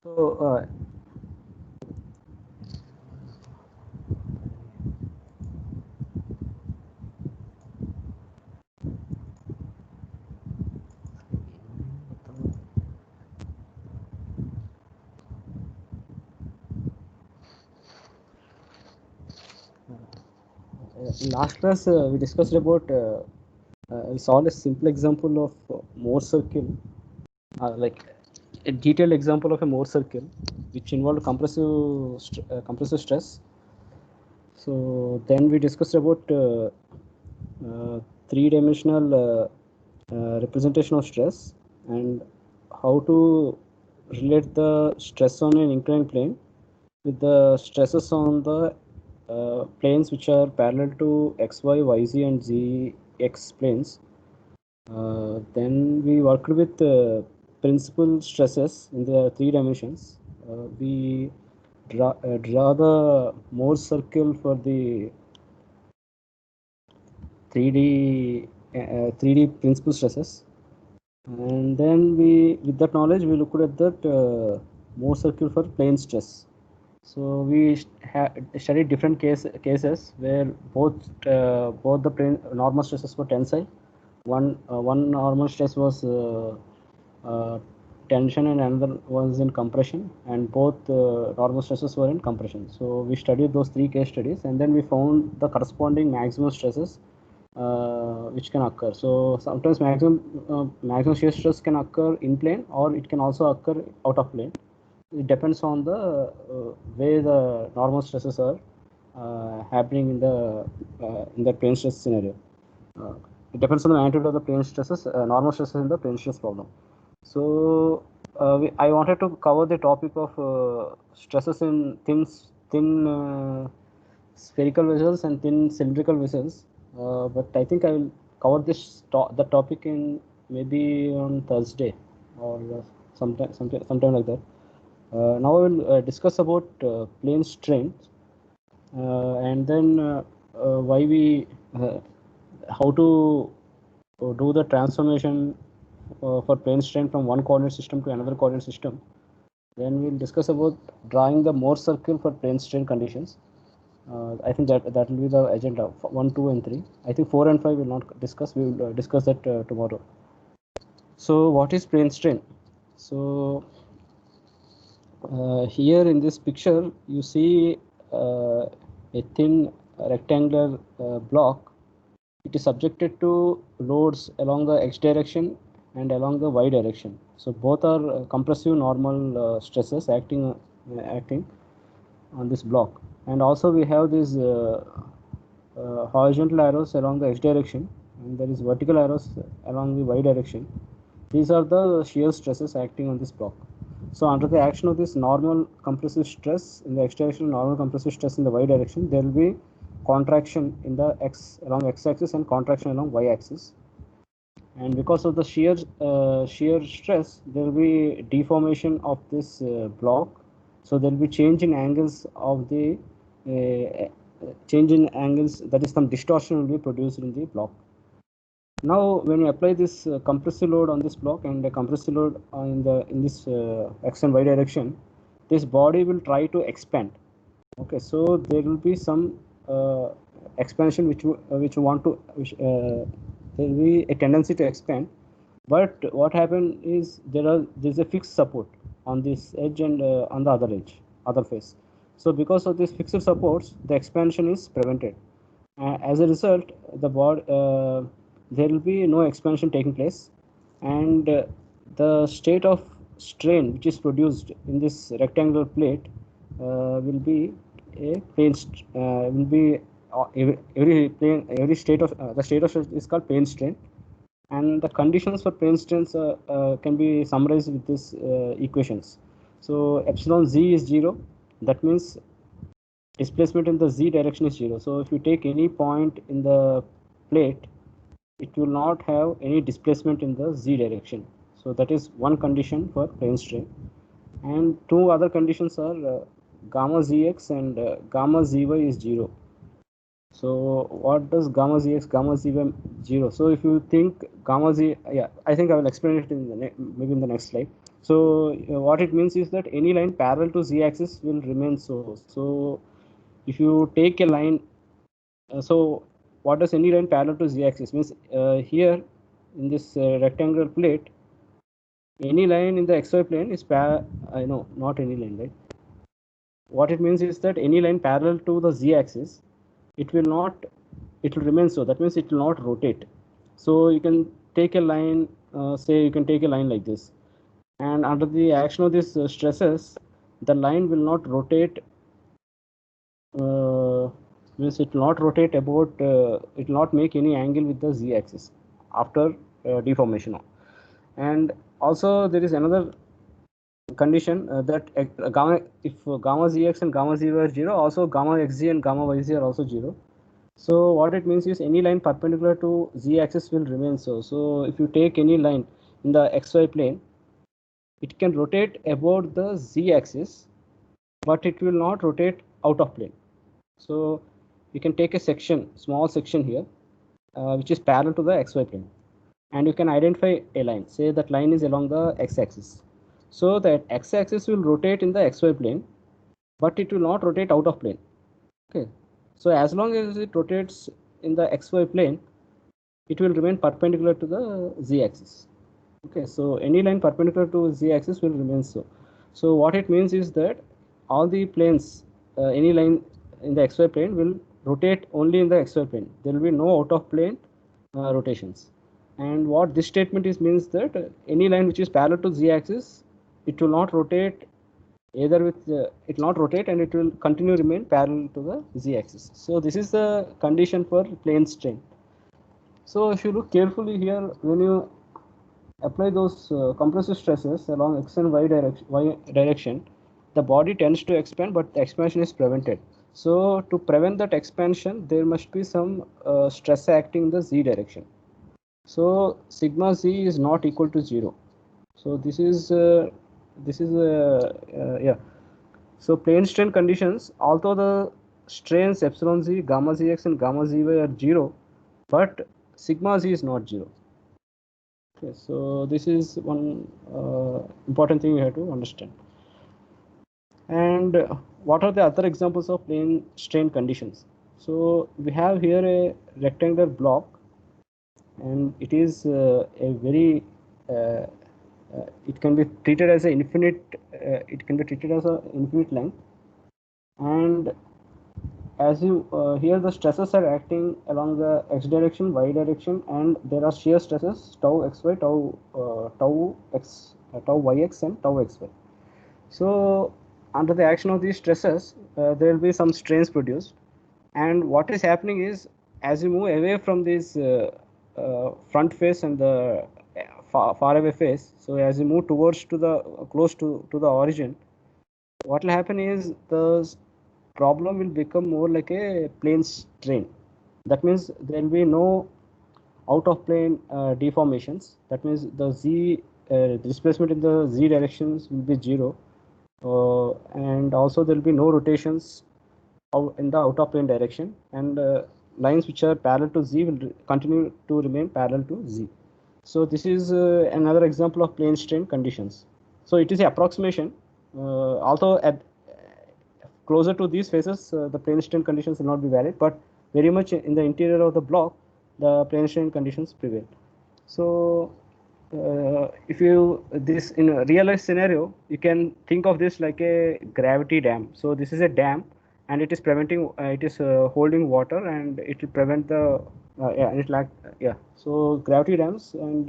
So last class we discussed about we saw a simple example of Mohr circle, like a detailed example of a Mohr circle, which involved compressive stress. So then we discussed about three-dimensional representation of stress and how to relate the stress on an inclined plane with the stresses on the planes which are parallel to xy, yz and zx planes. Then we worked with principal stresses in the three dimensions. We draw the Mohr circle for the 3D 3D principal stresses, and then we, with that knowledge, we looked at that Mohr circle for plane stress. So we studied different cases where both the plane normal stresses were tensile. One normal stress was uh, tension and another was in compression, and both normal stresses were in compression. So we studied those three case studies, and then we found the corresponding maximum stresses which can occur. So sometimes maximum shear stress can occur in plane, or it can also occur out of plane. It depends on the way the normal stresses are happening in the plane stress scenario. Uh, it depends on the magnitude of the plane stresses, normal stresses in the plane stress problem. So I wanted to cover the topic of stresses in thin spherical vessels and thin cylindrical vessels. But I think I will cover the topic in maybe on Thursday or sometime like that. Now I will discuss about plane strain, and then why we how to do the transformation for plane strain from one coordinate system to another coordinate system. Then we'll discuss about drawing the Mohr circle for plane strain conditions. I think that will be the agenda 1, 2, and 3. I think 4 and 5 will not discuss. We will discuss that tomorrow. So what is plane strain? So here in this picture you see a thin rectangular block. It is subjected to loads along the x direction and along the y direction. So both are compressive normal stresses acting on this block. And also we have these horizontal arrows along the x direction, and there is vertical arrows along the y direction. These are the shear stresses acting on this block. So under the action of this normal compressive stress in the x direction, normal compressive stress in the y direction, there will be contraction in the along x-axis and contraction along y-axis. And because of the shear stress, there will be deformation of this block. So there will be change in angles of the change in angles, that is, some distortion will be produced in the block. Now when you apply this compressive load on this block and the compressive load in this x and y direction, this body will try to expand. Okay, so there will be some expansion which there will be a tendency to expand. But what happened is there's a fixed support on this edge and on the other face. So because of these fixed supports, the expansion is prevented. As a result, there will be no expansion taking place, and the state of strain which is produced in this rectangular plate will be a will be every state of the state of stress is called plane strain, and the conditions for plane strains can be summarized with these equations. So epsilon z is 0. That means displacement in the z direction is 0. So if you take any point in the plate, it will not have any displacement in the z direction. So that is one condition for plane strain. And two other conditions are gamma zx and gamma zy is 0. So what does gamma zx, gamma zy 0? So if you think gamma z, yeah, I think I will explain it in maybe in the next slide. So what it means is that any line parallel to z-axis will remain so. So if you take a line, so what does any line parallel to z-axis means? Here in this rectangular plate, any line in the xy plane is I know not any line, right? What it means is that any line parallel to the z-axis, it will remain so. That means it will not rotate. So you can take a line, say you can take a line like this, and under the action of these stresses, the line will not rotate. Means it will not rotate about, it will not make any angle with the z-axis after deformation. And also there is another condition that gamma, if gamma zx and gamma z are 0, also gamma xz and gamma yz are also 0. So what it means is any line perpendicular to z-axis will remain so. So if you take any line in the xy plane, it can rotate about the z-axis, but it will not rotate out of plane. So you can take a section, small section here, which is parallel to the xy plane, and you can identify a line. Say that line is along the x-axis. So that x-axis will rotate in the xy plane, but it will not rotate out of plane. Okay. So as long as it rotates in the xy plane, it will remain perpendicular to the z-axis. Okay. So any line perpendicular to z-axis will remain so. So what it means is that all the planes, any line in the xy plane will rotate only in the xy plane. There will be no out of plane rotations. And what this statement is means that any line which is parallel to z-axis, it will not rotate either with it will not rotate, and it will continue remain parallel to the z-axis. So this is the condition for plane strain. So if you look carefully here, when you apply those compressive stresses along x and y direction, the body tends to expand, but the expansion is prevented. So to prevent that expansion, there must be some stress acting in the z direction. So sigma z is not equal to 0. So this is yeah. So plane strain conditions, although the strains epsilon z, gamma zx and gamma zy are 0, but sigma z is not 0. Okay, so this is one important thing you have to understand. And what are the other examples of plane strain conditions? So we have here a rectangular block, and it is a very it can be treated as an infinite. It can be treated as an infinite length, and as you here the stresses are acting along the x direction, y direction, and there are shear stresses tau xy, tau x, tau yx, and tau xy. So under the action of these stresses, there will be some strains produced, and what is happening is, as you move away from this front face and the far away face, so as you move towards to the close to the origin, what will happen is the problem will become more like a plane strain. That means there will be no out of plane deformations. That means the displacement in the z directions will be 0, and also there will be no rotations in the out of plane direction, and lines which are parallel to z will continue to remain parallel to z. So this is another example of plane strain conditions. So it is an approximation. Although at closer to these faces, the plane strain conditions will not be valid, but very much in the interior of the block, the plane strain conditions prevail. So if you this in a real life scenario, you can think of this like a gravity dam. So this is a dam, and it is preventing, it is holding water, and it will prevent the yeah, it like yeah. So gravity dams, and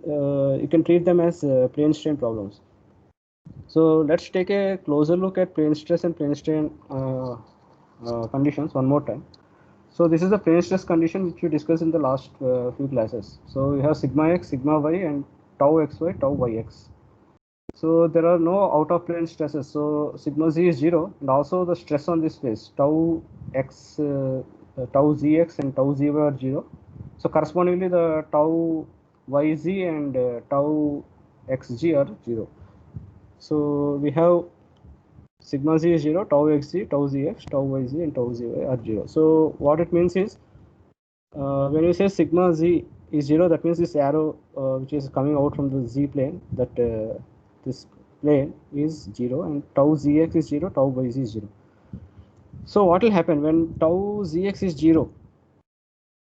you can treat them as plane strain problems. So let's take a closer look at plane stress and plane strain conditions one more time. So this is the plane stress condition which we discussed in the last few classes. So we have sigma x, sigma y, and tau xy, tau yx. So there are no out of plane stresses. So sigma z is 0, and also the stress on this face tau x, tau zx, and tau zy are 0. So correspondingly, the tau yz and tau xg are 0. So we have sigma z is 0, tau xg, tau zx, tau yz, and tau zy are 0. So what it means is, when you say sigma z is 0, that means this arrow which is coming out from the z plane, that this plane is 0, and tau zx is 0, tau yz is 0. So what will happen when tau zx is 0?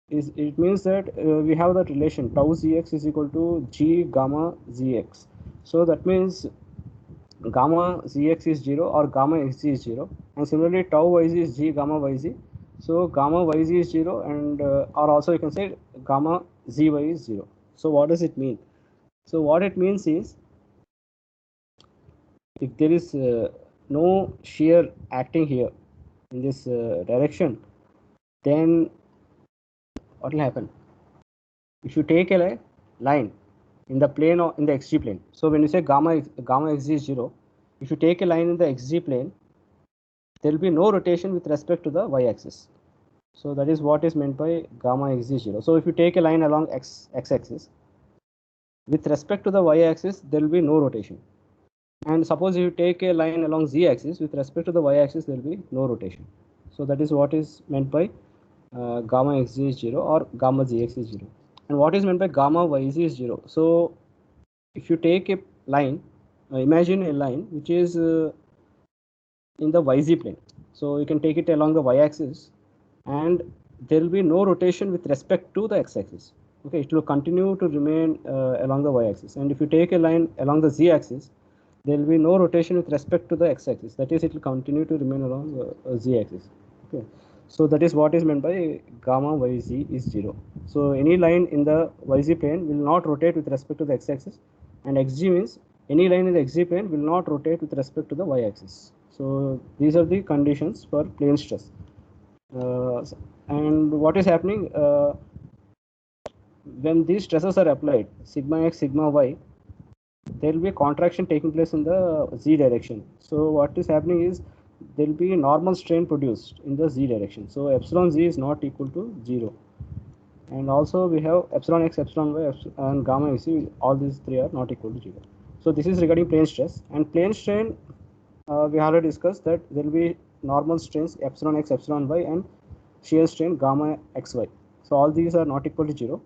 It means that we have that relation tau zx is equal to g gamma zx. So that means gamma zx is 0 or gamma xz is 0, and similarly tau yz is g gamma yz. So gamma yz is 0, and or also you can say gamma zy is 0. So what does it mean? So what it means is, if there is no shear acting here in this direction, then what will happen? If you take a line in the plane or in the xg plane, so when you say gamma xg is 0, if you take a line in the xg plane, there will be no rotation with respect to the y-axis. So that is what is meant by gamma xg 0. So if you take a line along x-axis, with respect to the y-axis, there will be no rotation. And suppose you take a line along z-axis, with respect to the y-axis, there will be no rotation. So that is what is meant by gamma xg is 0 or gamma zx is 0. And what is meant by gamma yz is 0? So if you take a line, imagine a line which is in the yz plane. So you can take it along the y-axis, and there will be no rotation with respect to the x-axis. Okay, it will continue to remain along the y-axis. And if you take a line along the z-axis, there will be no rotation with respect to the x-axis. That is, it will continue to remain along the z-axis. Okay, so that is what is meant by gamma yz is 0. So any line in the yz plane will not rotate with respect to the x-axis, and xg means any line in the xg plane will not rotate with respect to the y-axis. So these are the conditions for plane stress. And what is happening when these stresses are applied, sigma x, sigma y, there will be a contraction taking place in the z direction. So what is happening is there will be a normal strain produced in the z direction. So epsilon z is not equal to 0. And also we have epsilon x, epsilon y, and gamma xc, all these three are not equal to 0. So this is regarding plane stress. And plane strain, we already discussed that there will be normal strains epsilon x, epsilon y, and shear strain gamma xy. So all these are not equal to 0.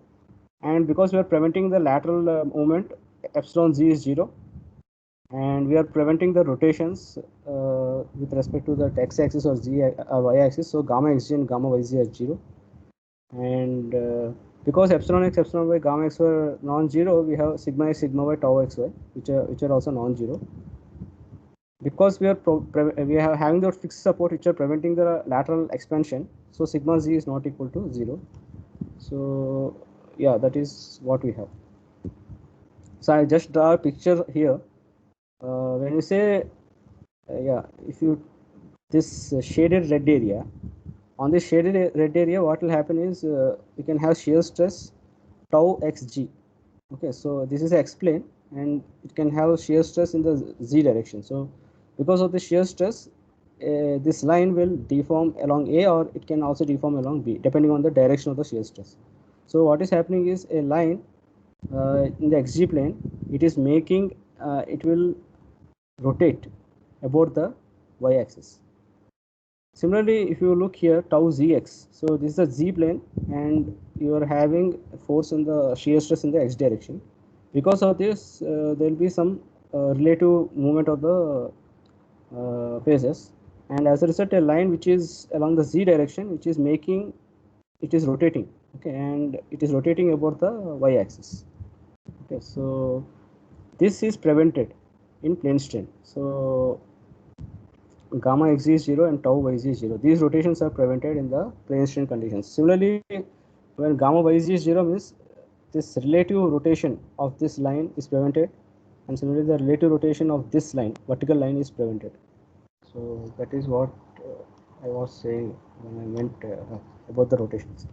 And because we are preventing the lateral movement, epsilon z is 0. And we are preventing the rotations with respect to the x-axis or y-axis. So gamma xg and gamma yz are 0. And because epsilon x, epsilon y, gamma x were non-zero, we have sigma x, sigma y, tau xy, which are also non-zero. Because we are having the fixed support which are preventing the lateral expansion, so sigma z is not equal to 0. So yeah, that is what we have. So I just draw a picture here. When you say yeah, if you this shaded red area, on this shaded red area, what will happen is you can have shear stress tau xg. Okay, so this is x plane, and it can have shear stress in the z direction. So because of the shear stress, this line will deform along A, or it can also deform along B, depending on the direction of the shear stress. So what is happening is a line in the xg plane, it is making, it will rotate about the y-axis. Similarly, if you look here, tau zx, so this is a z plane, and you are having force in the shear stress in the x direction. Because of this, there will be some relative movement of the phases, and as a result, a line which is along the z direction, which is making, it is rotating. Okay, and it is rotating about the y-axis. Okay, so this is prevented in plane strain. So gamma xg is 0 and tau yz is 0. These rotations are prevented in the plane strain conditions. Similarly, when gamma yz is 0 means this relative rotation of this line is prevented, and similarly the relative rotation of this line, vertical line, is prevented. So that is what I was saying when I meant about the rotations.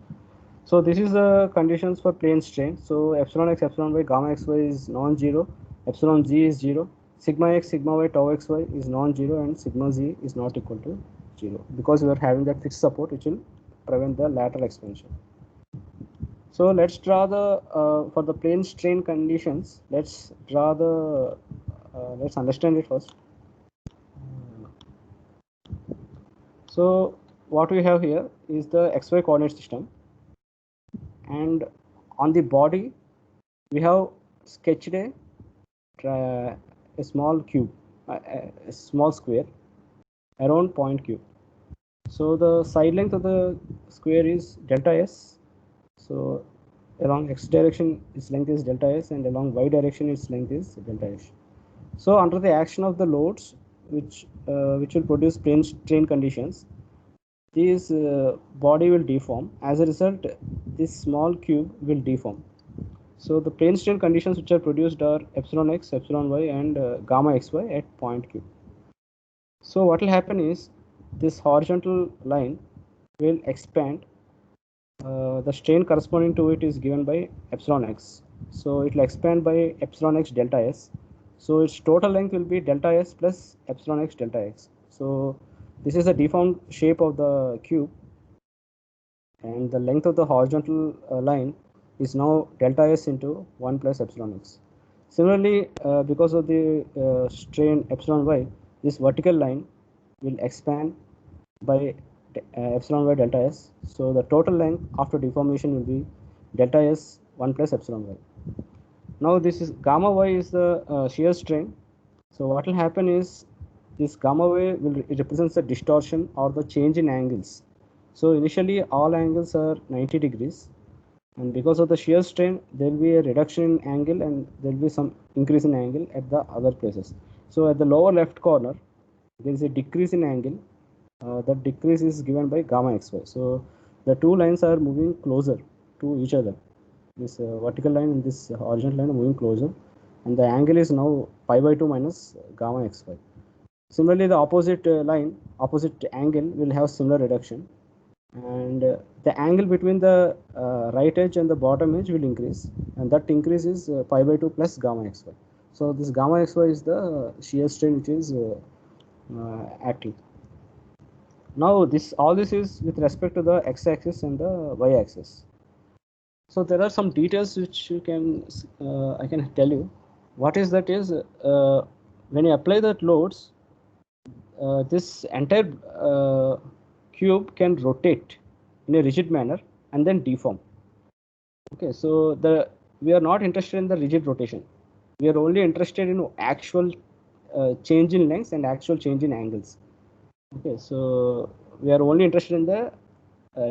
So this is the conditions for plane strain. So epsilon x, epsilon y, gamma xy is non-zero, epsilon z is 0, sigma x, sigma y, tau xy is non-zero, and sigma z is not equal to 0, because we are having that fixed support which will prevent the lateral expansion. So let's draw the for the plane strain conditions. Let's draw the let's understand it first. So what we have here is the xy coordinate system, and on the body, we have sketched a small cube, a small square around point Q. So the side length of the square is delta S. So along x direction its length is delta S, and along y direction its length is delta S. So under the action of the loads which will produce plane strain conditions, this body will deform. As a result, this small cube will deform. So the plane strain conditions which are produced are epsilon x, epsilon y, and gamma xy at point Q. So what will happen is this horizontal line will expand. The strain corresponding to it is given by epsilon x. So it will expand by epsilon x delta s. So its total length will be delta s plus epsilon x delta x. So this is a deformed shape of the cube, and the length of the horizontal line is now delta s into 1 plus epsilon x. Similarly, because of the strain epsilon y, this vertical line will expand by epsilon y delta s. So the total length after deformation will be delta s 1 plus epsilon y. Now this is gamma y is the shear strain. So what will happen is this gamma y will represents the distortion or the change in angles. So initially all angles are 90 degrees, and because of the shear strain there will be a reduction in angle and there will be some increase in angle at the other places. So at the lower left corner there is a decrease in angle. That decrease is given by gamma xy. So the two lines are moving closer to each other. This vertical line and this horizontal line are moving closer, and the angle is now pi by 2 minus gamma xy. Similarly, the opposite line, opposite angle will have similar reduction, and the angle between the right edge and the bottom edge will increase, and that increase is pi by 2 plus gamma xy. So this gamma xy is the shear strain which is acting. Now all this is with respect to the x-axis and the y-axis. So there are some details which you can I can tell you. What is that is when you apply that loads, this entire cube can rotate in a rigid manner and then deform. Okay, so we are not interested in the rigid rotation. We are only interested in actual change in lengths and actual change in angles. Okay, so we are only interested in the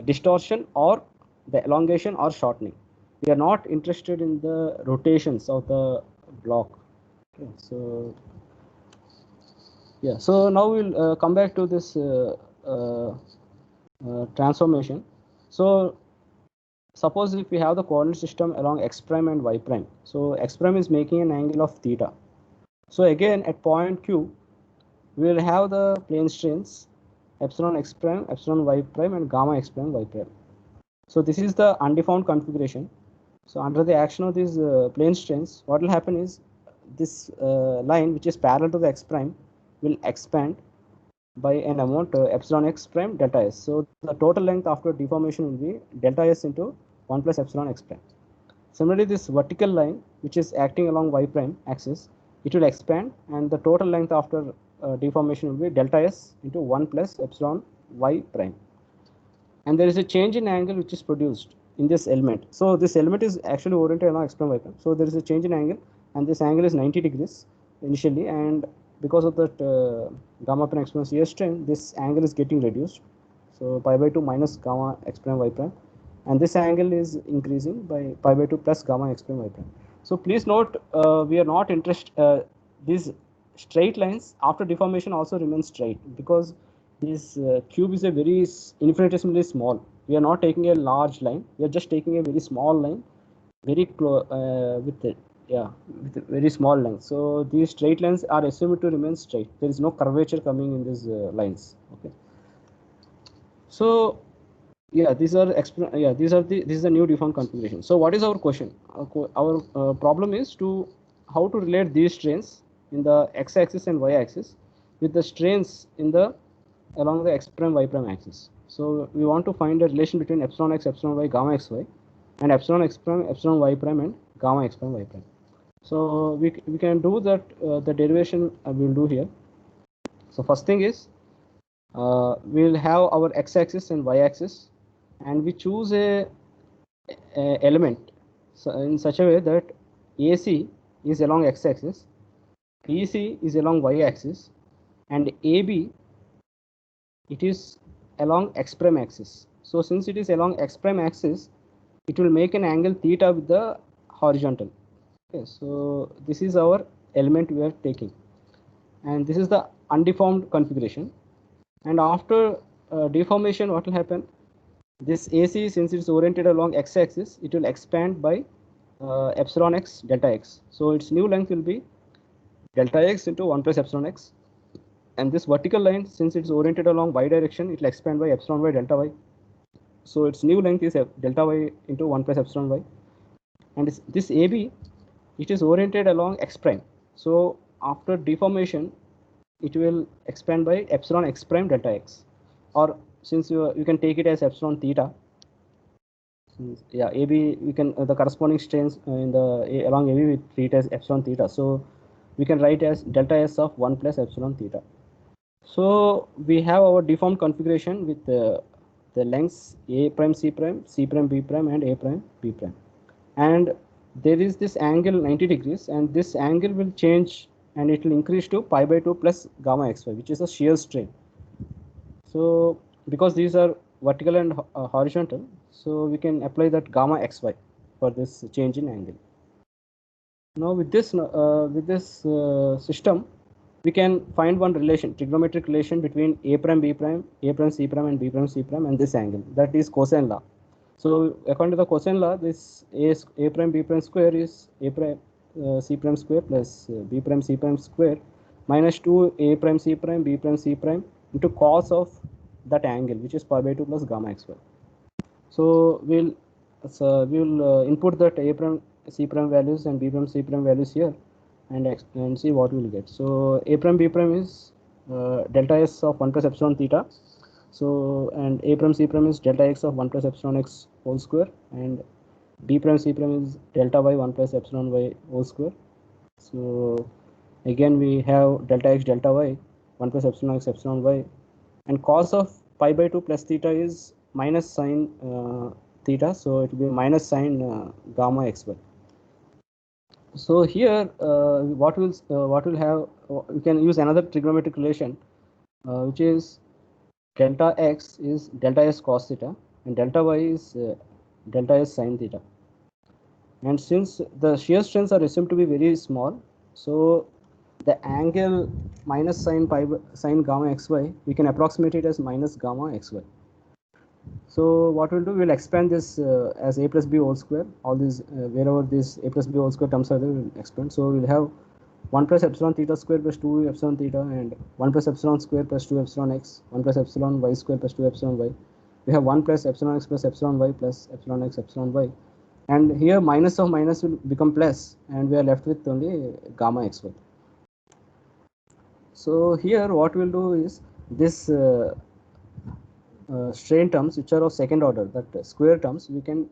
distortion or the elongation or shortening. We are not interested in the rotations of the block. Okay, so yeah, so now we'll come back to this transformation. So suppose if we have the coordinate system along x prime and y prime, so x prime is making an angle of theta. So again at point Q, we will have the plane strains epsilon x prime, epsilon y prime, and gamma x prime y prime. So this is the undeformed configuration. So under the action of these plane strains, what will happen is this line which is parallel to the x prime will expand by an amount epsilon x prime delta s. So the total length after deformation will be delta s into 1 plus epsilon x prime. Similarly, this vertical line which is acting along y prime axis, it will expand, and the total length after deformation will be delta s into 1 plus epsilon y prime. And there is a change in angle which is produced in this element. So this element is actually oriented along x prime y prime. So there is a change in angle, and this angle is 90 degrees initially, and because of that gamma prime x prime shear strain, this angle is getting reduced. So pi by 2 minus gamma x prime y prime, and this angle is increasing by pi by 2 plus gamma x prime y prime. So please note, we are not interested. These straight lines after deformation also remain straight because this cube is a very infinitesimally small. We are not taking a large line. We are just taking a very small line, very close with it. Yeah, with a very small length. So these straight lines are assumed to remain straight. There is no curvature coming in these lines. Okay. So yeah, this is the new deformed configuration. So what is our question? Our problem is to how to relate these strains in the x-axis and y-axis with the strains in the along the x prime y prime axis. So we want to find a relation between epsilon x, epsilon y, gamma xy, and epsilon x prime, epsilon y prime, and gamma x prime y prime. So we can do that. The derivation we will do here. So first thing is we will have our x-axis and y-axis, and we choose a element so in such a way that AC is along x-axis, BC is along y-axis, and AB it is along x prime axis. So since it is along x prime axis, it will make an angle theta with the horizontal. Okay, so this is our element we are taking, and this is the undeformed configuration. And after deformation, what will happen? This AC, since it's oriented along x-axis, it will expand by epsilon x delta x. So its new length will be delta x into 1 plus epsilon x. And this vertical line, since it's oriented along y direction, it will expand by epsilon y delta y. So its new length is delta y into 1 plus epsilon y. And this AB, it is oriented along x prime. So after deformation, it will expand by epsilon x prime delta x. Or since you can take it as epsilon theta. Yeah, AB, we can the corresponding strains in the along AB we treat as epsilon theta. So we can write as delta s of 1 plus epsilon theta. So we have our deformed configuration with the lengths A prime C prime, C prime B prime, and A prime B prime. And there is this angle 90 degrees, and this angle will change and it will increase to pi by 2 plus gamma xy, which is a shear strain. So because these are vertical and horizontal, so we can apply that gamma xy for this change in angle. Now with this system, we can find one relation, trigonometric relation between A prime B prime, A prime C prime, and B prime C prime, and this angle. That is cosine law. So according to the cosine law, this A prime B prime square is A prime C prime square plus B prime C prime square minus 2 A prime C prime B prime C prime into cos of that angle, which is pi by 2 plus gamma xy. So we will input that A prime C prime values and B prime C prime values here, and see what we will get. So A prime B prime is delta s of 1 plus epsilon theta. So and A prime C prime is delta x of 1 plus epsilon x whole square, and B prime C prime is delta y 1 plus epsilon y whole square. So again we have delta x delta y 1 plus epsilon x epsilon y, and cos of pi by 2 plus theta is minus sine theta, so it will be minus sine gamma xy. So here what will have, we can use another trigonometric relation which is delta x is delta s cos theta and delta y is delta s sin theta. And since the shear strengths are assumed to be very small, so the angle minus sin gamma xy, we can approximate it as minus gamma xy. So what we'll do, we'll expand this as a plus b whole square. All these wherever this a plus b whole square terms are there, we'll expand. So we'll have 1 plus epsilon theta square plus 2 epsilon theta, and 1 plus epsilon square plus 2 epsilon x, 1 plus epsilon y square plus 2 epsilon y. We have 1 plus epsilon x plus epsilon y plus epsilon x epsilon y. And here minus of minus will become plus, and we are left with only gamma xy. So here what we'll do is this strain terms which are of second order, that square terms, we can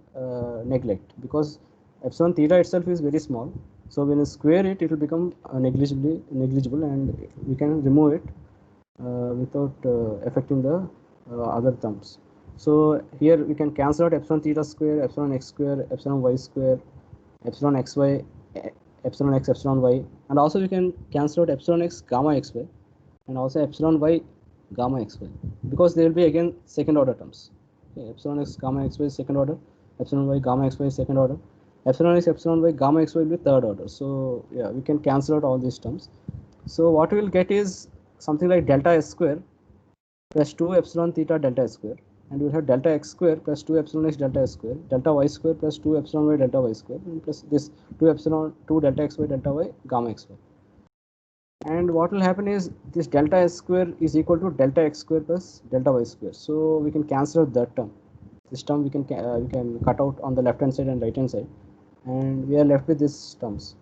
neglect, because epsilon theta itself is very small. So when you square it, it will become negligible, and we can remove it without affecting the other terms. So here we can cancel out epsilon theta square, epsilon x square, epsilon y square, epsilon xy, epsilon x epsilon y, and also we can cancel out epsilon x gamma xy, and also epsilon y gamma xy, because they will be again second order terms. Okay, epsilon x gamma xy is second order, epsilon y gamma xy is second order, epsilon x epsilon y gamma xy will be third order. So yeah, we can cancel out all these terms. So what we will get is something like delta s square plus 2 epsilon theta delta s square, and we will have delta x square plus 2 epsilon x delta s square, delta y square plus 2 epsilon y delta y square, and plus this 2 epsilon 2 delta x y delta y gamma xy. And what will happen is this delta s square is equal to delta x square plus delta y square. So we can cancel out that term. This term we can cut out on the left hand side and right hand side, and we are left with these terms.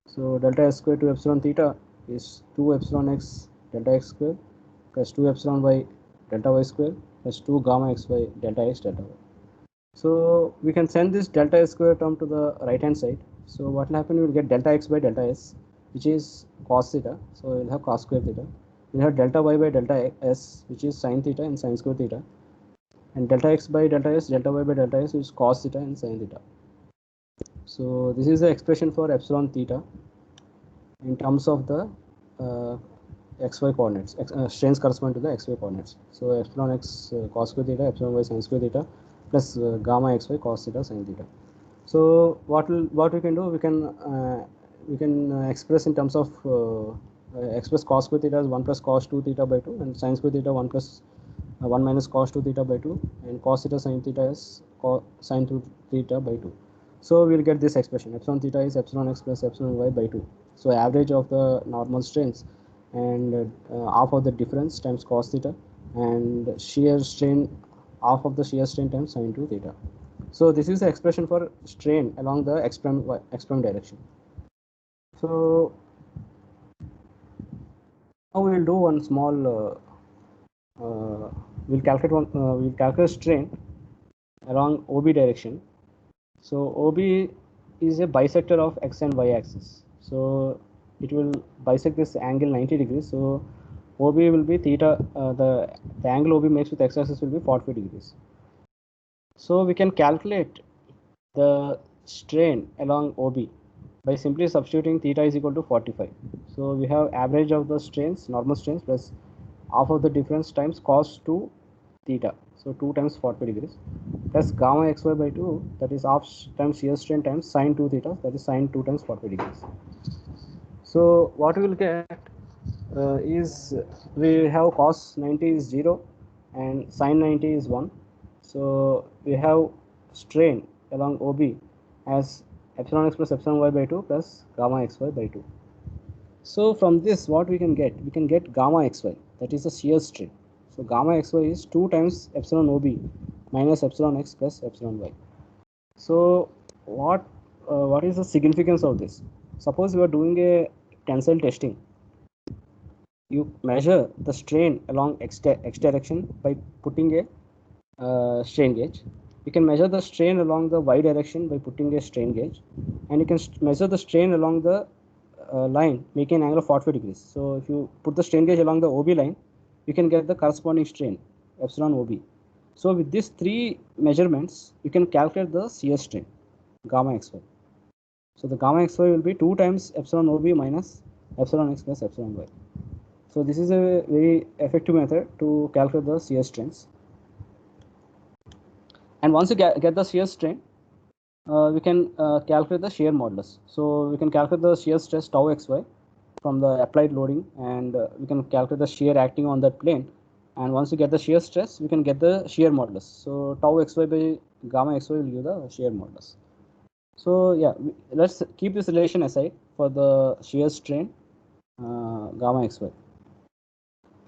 So delta s square to epsilon theta is 2 epsilon x delta x square plus 2 epsilon y delta y square plus 2 gamma xy delta x delta y. So we can send this delta s square term to the right hand side. So what will happen, we will get delta x by delta s, which is cos theta. So we'll have cos square theta. We'll have delta y by delta s, which is sin theta and sin square theta. And delta x by delta s, delta y by delta s, which is cos theta and sin theta. So this is the expression for epsilon theta in terms of the xy coordinates, strains correspond to the xy coordinates. So epsilon x cos square theta, epsilon y sin square theta, plus gamma xy cos theta sin theta. So what we can do, we can express in terms of express cos square theta as 1 plus cos 2 theta by 2, and sin square theta 1 plus 1 minus cos 2 theta by 2, and cos theta sin theta is sin 2 theta by 2. So we'll get this expression: epsilon theta is epsilon x plus epsilon y by 2. So average of the normal strains and half of the difference times cos theta, and shear strain half of the shear strain times sin 2 theta. So this is the expression for strain along the x prime direction. So now we will do one small we'll calculate strain along OB direction. So OB is a bisector of x and y axis. So it will bisect this angle 90 degrees. So OB will be theta. The angle OB makes with x axis will be 45 degrees. So we can calculate the strain along OB by simply substituting theta is equal to 45. So we have average of the strains, normal strains, plus half of the difference times cos 2 theta. So 2 times 40 degrees, plus gamma xy by 2, that is half times shear strain times sin 2 theta, that is sin 2 times 40 degrees. So what we will get is, we have cos 90 is 0 and sin 90 is 1. So we have strain along OB as epsilon x plus epsilon y by 2 plus gamma xy by 2. So from this what we can get? We can get gamma xy, that is the shear strain. So gamma xy is 2 times epsilon OB minus epsilon x plus epsilon y. So what is the significance of this? Suppose you are doing a tensile testing. You measure the strain along x direction by putting a strain gauge. You can measure the strain along the y direction by putting a strain gauge, and you can measure the strain along the line making an angle of 45 degrees. So if you put the strain gauge along the OB line, you can get the corresponding strain epsilon OB. So with these three measurements, you can calculate the shear strain gamma xy. So the gamma xy will be 2 times epsilon OB minus epsilon x plus epsilon y. So this is a very effective method to calculate the shear strains. And once you get the shear strain, we can calculate the shear modulus. So we can calculate the shear stress tau xy from the applied loading, and we can calculate the shear acting on that plane. And once you get the shear stress, we can get the shear modulus. So tau xy by gamma xy will give the shear modulus. So yeah, let's keep this relation aside for the shear strain gamma xy.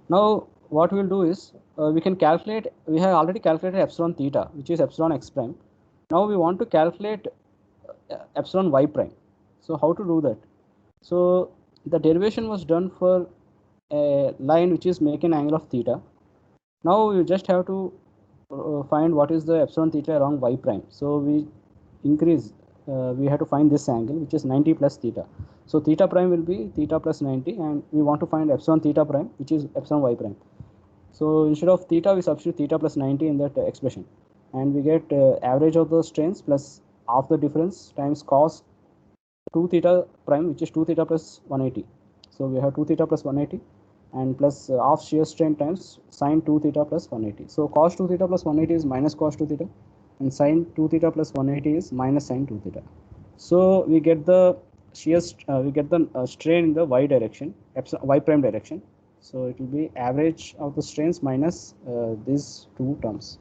Now what we'll do is, we can calculate, we have already calculated epsilon theta, which is epsilon x prime. Now we want to calculate epsilon y prime. So how to do that? So the derivation was done for a line which is making an angle of theta. Now we just have to find what is the epsilon theta along y prime. So we increase, we have to find this angle, which is 90 plus theta. So theta prime will be theta plus 90, and we want to find epsilon theta prime, which is epsilon y prime. So instead of theta, we substitute theta plus 90 in that expression, and we get average of the strains plus half the difference times cos 2 theta prime, which is 2 theta plus 180. So we have 2 theta plus 180, and plus half shear strain times sin 2 theta plus 180. So cos 2 theta plus 180 is minus cos 2 theta, and sin 2 theta plus 180 is minus sin 2 theta. So we get the shear, we get the strain in the y direction, y prime direction. So it will be average of the strains minus these two terms.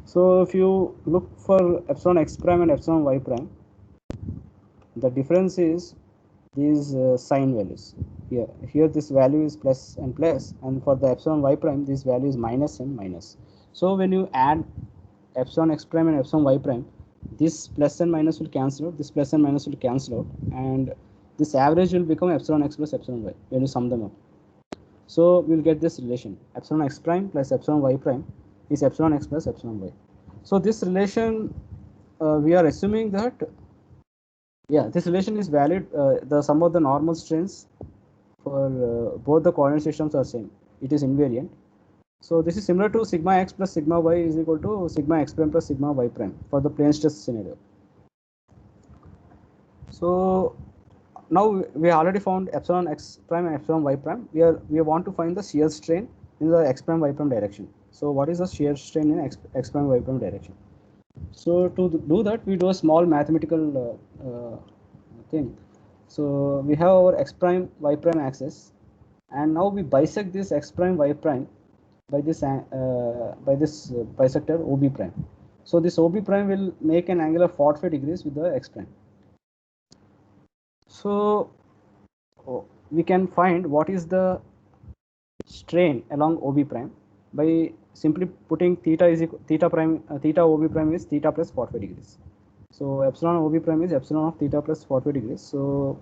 So if you look for epsilon x prime and epsilon y prime, the difference is these sign values. Here this value is plus, and for the epsilon y prime, this value is minus and minus. So when you add epsilon x prime and epsilon y prime, this plus and minus will cancel out, this plus and minus will cancel out, and this average will become epsilon x plus epsilon y when you sum them up. So we'll get this relation: epsilon x prime plus epsilon y prime is epsilon x plus epsilon y. So this relation, we are assuming that, yeah, this relation is valid. The sum of the normal strains for both the coordinate systems are same. It is invariant. So this is similar to sigma x plus sigma y is equal to sigma x prime plus sigma y prime for the plane stress scenario. So now we already found epsilon x prime and epsilon y prime. We want to find the shear strain in the x prime y prime direction. So what is the shear strain in x prime y prime direction? So to do that, we do a small mathematical thing. So we have our x prime y prime axis, and now we bisect this x prime y prime by this bisector OB prime. So this OB prime will make an angle of 45 degrees with the x prime. So we can find what is the strain along OB prime by simply putting theta is equal, theta prime theta OB prime is theta plus 45 degrees. So epsilon OB prime is epsilon of theta plus 45 degrees. So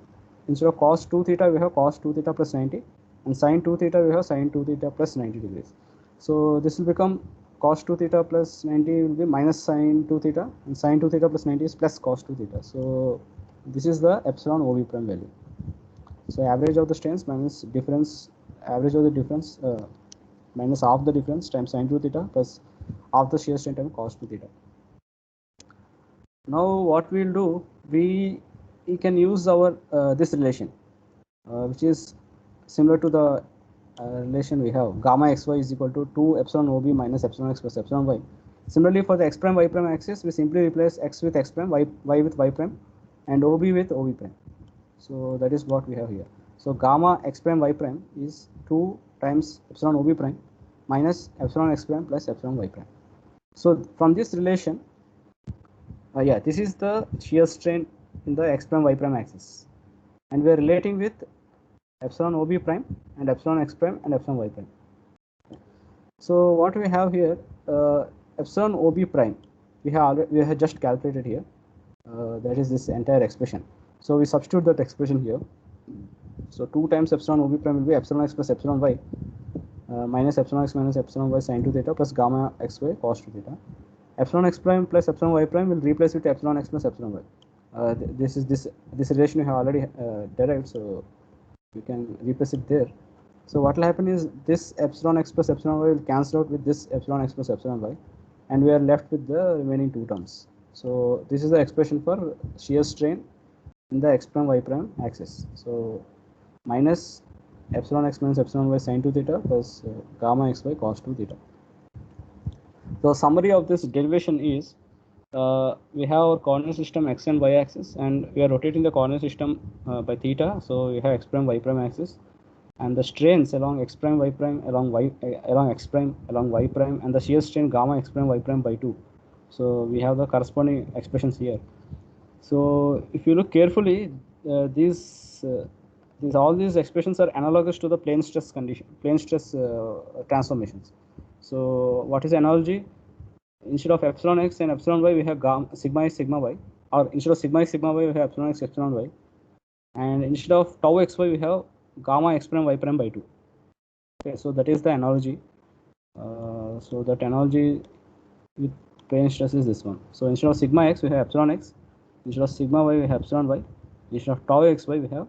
instead of cos 2 theta we have cos 2 theta plus 90, and sin 2 theta we have sin 2 theta plus 90 degrees. So this will become cos 2 theta plus 90 will be minus sin 2 theta, and sin 2 theta plus 90 is plus cos 2 theta. So this is the epsilon OB prime value. So average of the strains minus difference, average of the difference minus half the difference times sin 2 theta plus half the shear strain times cos 2 theta. Now what we will do, we can use our this relation, which is similar to the relation we have gamma xy is equal to 2 epsilon OB minus epsilon x plus epsilon y. Similarly, for the x prime y prime axis, we simply replace x with x prime, y with y prime, and OB with OB prime. So that is what we have here. So gamma x prime y prime is 2 times epsilon OB prime minus epsilon x prime plus epsilon y prime. So from this relation, yeah, this is the shear strain in the x prime y prime axis, and we are relating with epsilon OB prime and epsilon x prime and epsilon y prime. So what we have here, epsilon OB prime, we have just calculated here. That is this entire expression. So we substitute that expression here. So 2 times epsilon OB prime will be epsilon x plus epsilon y minus epsilon x minus epsilon y sin 2 theta plus gamma xy cos 2 theta. Epsilon x prime plus epsilon y prime will replace with epsilon x plus epsilon y. This relation you have already derived, so you can replace it there. So what will happen is this epsilon x plus epsilon y will cancel out with this epsilon x plus epsilon y, and we are left with the remaining two terms. So this is the expression for shear strain in the x prime y prime axis. So minus epsilon x minus epsilon y sin 2 theta plus gamma xy cos 2 theta. The summary of this derivation is we have our coordinate system x and y axis, and we are rotating the coordinate system by theta. So we have x prime y prime axis, and the strains along x prime y prime along along x prime along y prime, and the shear strain gamma x prime y prime by 2. So we have the corresponding expressions here. So if you look carefully, these all these expressions are analogous to the plane stress condition, plane stress transformations. So what is the analogy? Instead of epsilon x and epsilon y, we have sigma x sigma y, or instead of sigma x sigma y, we have epsilon x epsilon y, and instead of tau xy, we have gamma x prime y prime by 2. Okay, so that is the analogy. So that analogy with plane stress is this one. So instead of sigma x, we have epsilon x. Instead of sigma y, we have epsilon y. Instead of tau xy, we have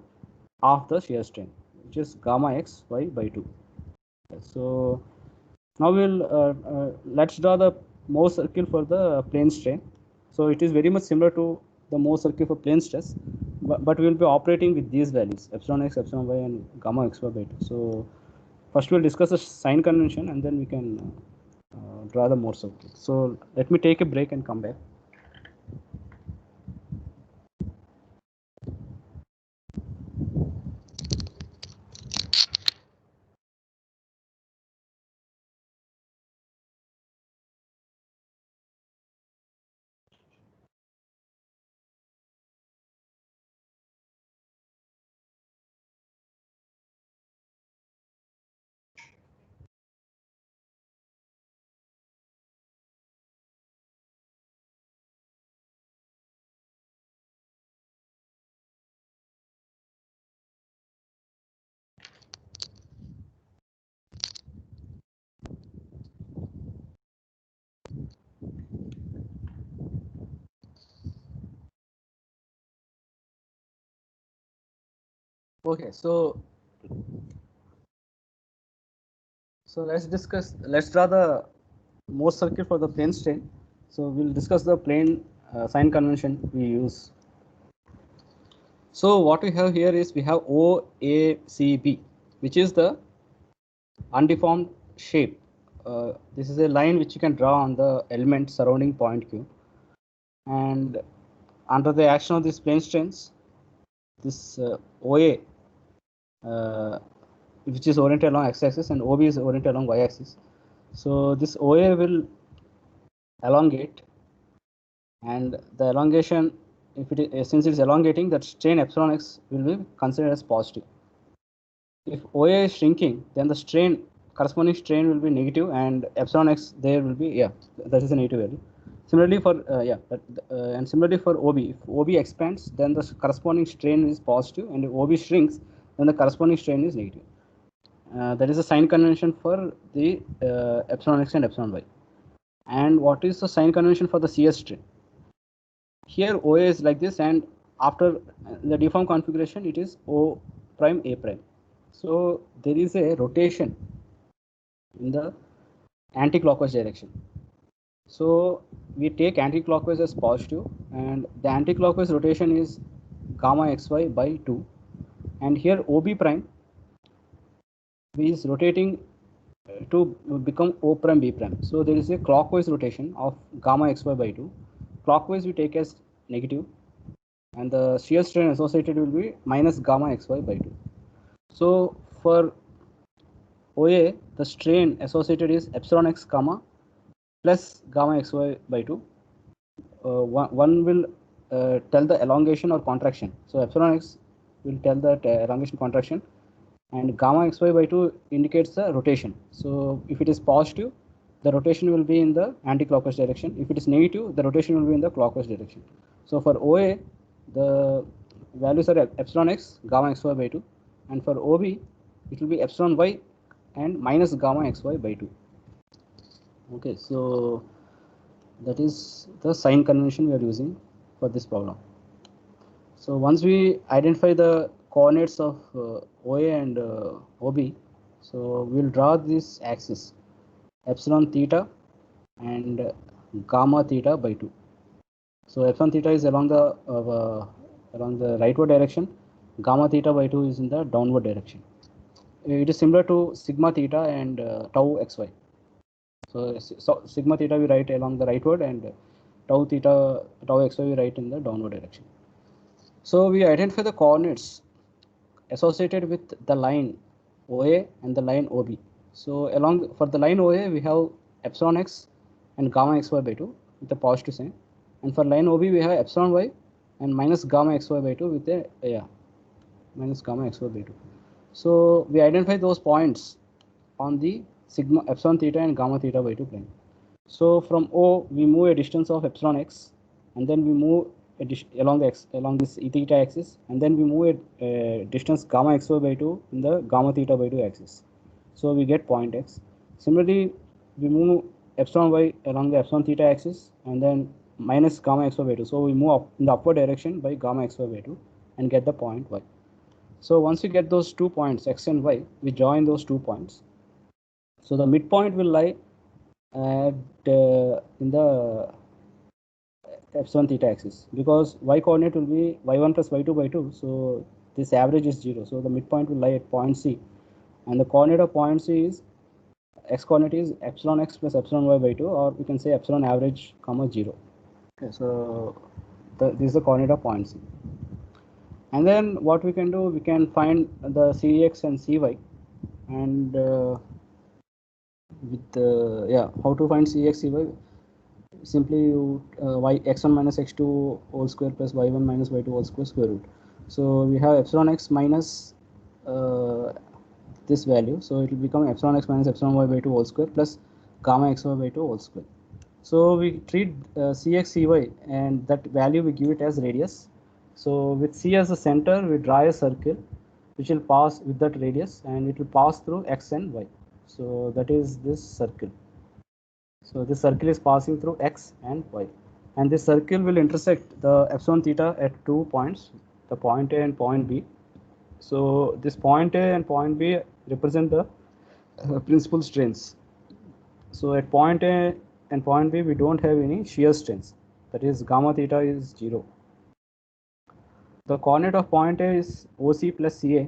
half the shear strain, which is gamma x y by 2. Okay, so now let's draw the Mohs circle for the plane strain. So it is very much similar to the Mohs circle for plane stress, but we will be operating with these values, epsilon x, epsilon y, and gamma xy by 2. So first we'll discuss the sign convention, and then we can draw the Mohs circle. So let me take a break and come back. Okay, so let's draw the Mohs circle for the plane strain. So we'll discuss the plane sign convention we use. So what we have here is we have OACB, which is the undeformed shape. This is a line which you can draw on the element surrounding point Q. And under the action of these plane strains, this OA, which is oriented along x-axis, and OB is oriented along y-axis. So this OA will elongate, and the elongation, if it is, since it is elongating, that strain epsilon x will be considered as positive. If OA is shrinking, then the corresponding strain will be negative, and epsilon x there will be, that is a negative value. Similarly for and similarly for OB, if OB expands, then the corresponding strain is positive, and if OB shrinks, then the corresponding strain is negative. That is a sign convention for the epsilon x and epsilon y. And what is the sign convention for the CS strain? Here OA is like this, and after the deformed configuration, it is O prime A prime. So there is a rotation in the anti-clockwise direction. So we take anti-clockwise as positive, and the anti-clockwise rotation is gamma xy by 2. And here OB prime is rotating to become O prime B prime. So there is a clockwise rotation of gamma xy by 2. Clockwise we take as negative, and the shear strain associated will be minus gamma xy by 2. So for OA, the strain associated is epsilon x comma plus gamma xy by 2. One will tell the elongation or contraction. So epsilon x will tell that elongation contraction, and gamma xy by 2 indicates the rotation. So if it is positive, the rotation will be in the anti-clockwise direction. If it is negative, the rotation will be in the clockwise direction. So for OA, the values are epsilon x, gamma xy by 2, and for OB, it will be epsilon y and minus gamma xy by 2. Okay, so that is the sign convention we are using for this problem. So once we identify the coordinates of OA and OB, so we'll draw this axis epsilon theta and gamma theta by 2. So epsilon theta is along the rightward direction, gamma theta by 2 is in the downward direction. It is similar to sigma theta and tau xy. So sigma theta we write along the rightward, and tau xy we write in the downward direction. So we identify the coordinates associated with the line OA and the line OB. So for the line OA, we have epsilon x and gamma xy by 2 with a positive sign, and for line OB we have epsilon y and minus gamma xy by 2 with a minus gamma xy by 2. So we identify those points on the sigma epsilon theta and gamma theta by 2 plane. So from O we move a distance of epsilon x, and then we move along this e theta axis, and then we move a distance gamma xy by 2 in the gamma theta by 2 axis. So we get point x. Similarly, we move epsilon y along the epsilon theta axis, and then minus gamma xy by 2. So we move up in the upward direction by gamma xy by 2 and get the point y. So once we get those 2 points x and y, we join those 2 points. So the midpoint will lie at in the epsilon theta axis, because y coordinate will be y1 plus y2 by 2. So this average is 0. So the midpoint will lie at point C, and the coordinate of point C is x coordinate is epsilon x plus epsilon y by 2, or we can say epsilon average comma 0. Okay, so this is the coordinate of point C. And then what we can do, we can find the Cx and Cy, and how to find Cx, Cy? Simply you x1 minus x2 whole square plus y1 minus y2 whole square root. So we have epsilon x minus this value, so it will become epsilon x minus epsilon y by 2 whole square plus gamma xy by 2 whole square. So we treat Cx Cy, and that value we give it as radius. So with C as the center, we draw a circle which will pass with that radius, and it will pass through x and y. So that is this circle. So this circle is passing through x and y, and this circle will intersect the epsilon theta at 2 points, the point A and point B. So this point A and point B represent the principal strains. So at point A and point B, we don't have any shear strains. That is, gamma theta is 0. the coordinate of point A is OC plus CA.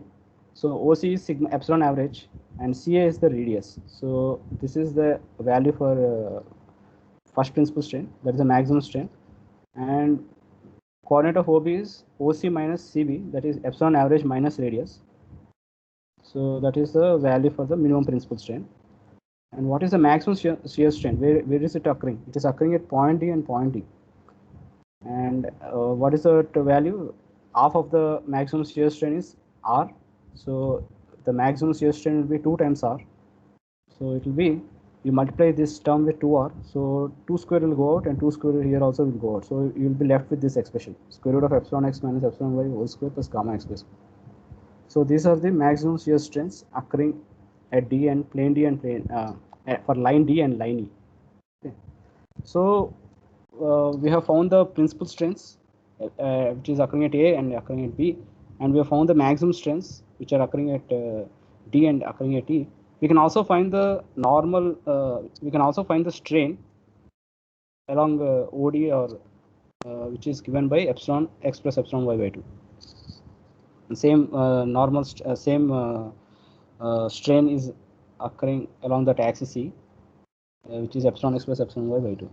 So OC is sigma epsilon average and CA is the radius. So this is the value for first principal strain, that is the maximum strain. And coordinate of OB is OC minus CB, that is epsilon average minus radius. So that is the value for the minimum principal strain. And what is the maximum shear strain? Where is it occurring? It is occurring at point D and point D. And what is the value? Half of the maximum shear strain is R. So the maximum shear strain will be 2 times R. So it will be, you multiply this term with 2R. So 2 square will go out and 2 square here also will go out. So you will be left with this expression, square root of epsilon x minus epsilon y whole square plus gamma x square. So these are the maximum shear strains occurring at D and plane D and plane for line D and line E. Okay. So we have found the principal strains which is occurring at A and occurring at B, and we have found the maximum strains which are occurring at D and occurring at E. We can also find the normal, we can also find the strain along OD or which is given by epsilon x plus epsilon y by 2. Same normal, same strain is occurring along that axis C, which is epsilon x plus epsilon y by 2.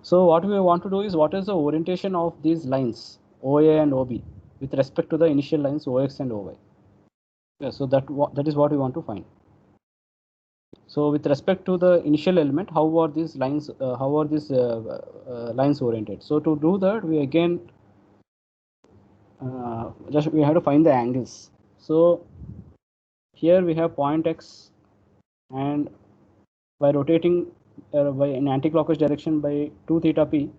So what we want to do is, what is the orientation of these lines OA and OB with respect to the initial lines OX and OY? Yeah, so that is what we want to find. So with respect to the initial element, how are these lines? How are these lines oriented? So to do that, we again we have to find the angles. So here we have point X, and by rotating by in anti-clockwise direction by 2 theta p,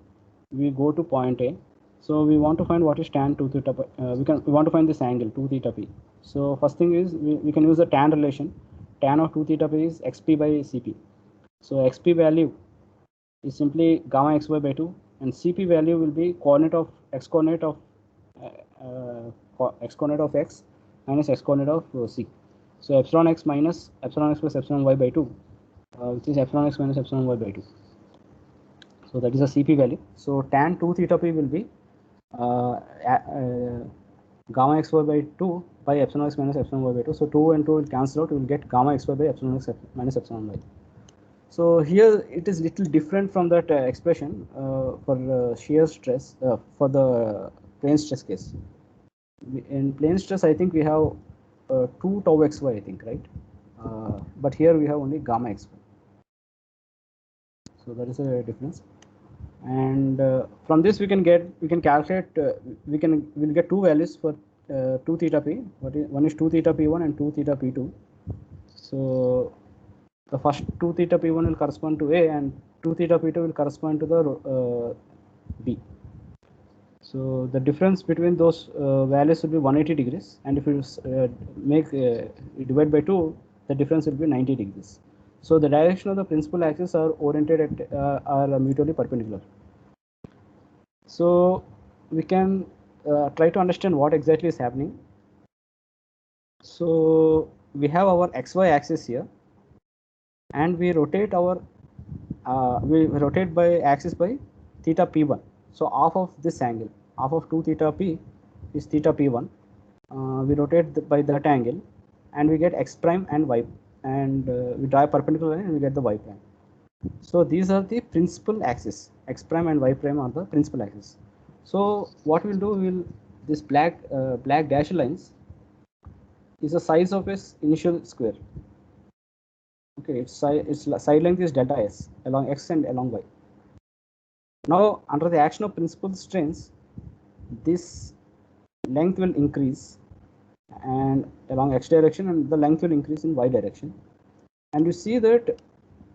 we go to point A. So we want to find what is tan 2 theta p. We want to find this angle 2 theta p. So first thing is we can use the tan relation. Tan of 2 theta p is xp by cp. So xp value is simply gamma xy by 2, and cp value will be coordinate of x coordinate of x minus x coordinate of c. So epsilon x minus epsilon x plus epsilon y by 2, which is epsilon x minus epsilon y by 2. So that is a cp value. So tan 2 theta p will be gamma xy by 2 by epsilon x minus epsilon y by 2. So 2 and 2 will cancel out. We will get gamma xy by epsilon x minus epsilon y. So here it is little different from that expression for shear stress for the plane stress case. In plane stress, I think we have 2 tau xy, I think, right? But here we have only gamma xy. So that is a difference. And from this we can calculate, we'll get two values for 2 theta p. One is 2 theta p1 and 2 theta p2. So the first 2 theta p1 will correspond to A, and 2 theta p2 will correspond to the B. So the difference between those values will be 180 degrees, and if you divide by 2, the difference will be 90 degrees. So the direction of the principal axis are oriented at are mutually perpendicular. So we can try to understand what exactly is happening. So we have our xy axis here, and we rotate our by axis by theta p1. So half of this angle, half of 2 theta p is theta p1. We rotate by that angle, and we get x prime and y, and we draw a perpendicular line and we get the y prime. So these are the principal axis. X prime and y prime are the principal axis. So what we'll do, this black dashed lines is the size of its initial square. Okay, its side length is delta s along x and along y. Now under the action of principal strains, this length will increase and along x direction, and the length will increase in y direction. And you see that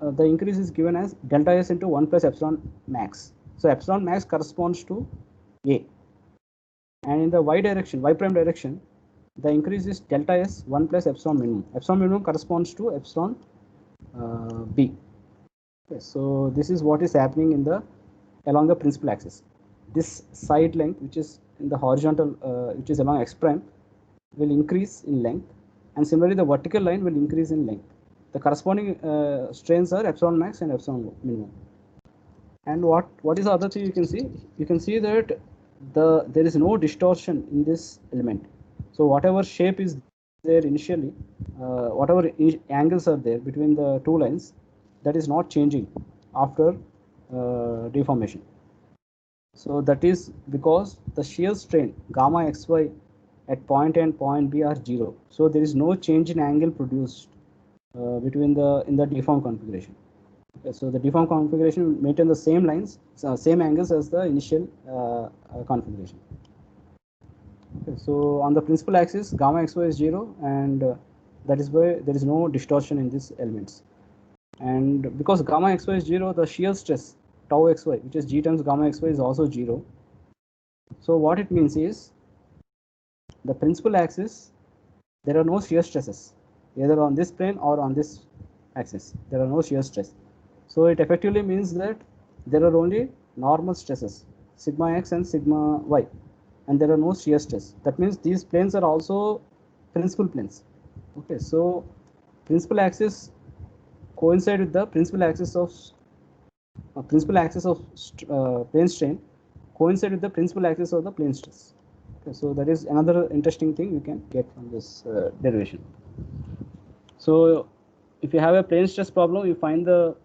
the increase is given as delta s into 1 plus epsilon max. So epsilon max corresponds to A. And in the y direction, y prime direction, the increase is delta s 1 plus epsilon minimum. Epsilon minimum corresponds to epsilon B. Okay, so this is what is happening along the principal axis. This side length, which is in the horizontal, which is along x prime, will increase in length, and similarly the vertical line will increase in length. The corresponding strains are epsilon max and epsilon minimum. And what is the other thing you can see? You can see that there is no distortion in this element. So whatever shape is there initially, whatever angles are there between the two lines, that is not changing after deformation. So that is because the shear strain gamma xy at point A and point B are 0. So there is no change in angle produced between in the deformed configuration. Okay, so the deformed configuration will maintain the same lines, same angles as the initial configuration. Okay, so on the principal axis, gamma xy is 0, and that is why there is no distortion in these elements. And because gamma xy is 0, the shear stress tau xy, which is g times gamma xy, is also 0. So what it means is, the principal axis, there are no shear stresses, either on this plane or on this axis. There are no shear stress. So it effectively means that there are only normal stresses, sigma x and sigma y, and there are no shear stress. That means these planes are also principal planes. Okay, so principal axis coincide with the principal axis of plane strain coincide with the principal axis of the plane stress. Okay, so that is another interesting thing you can get from this derivation. So if you have a plane stress problem, you find the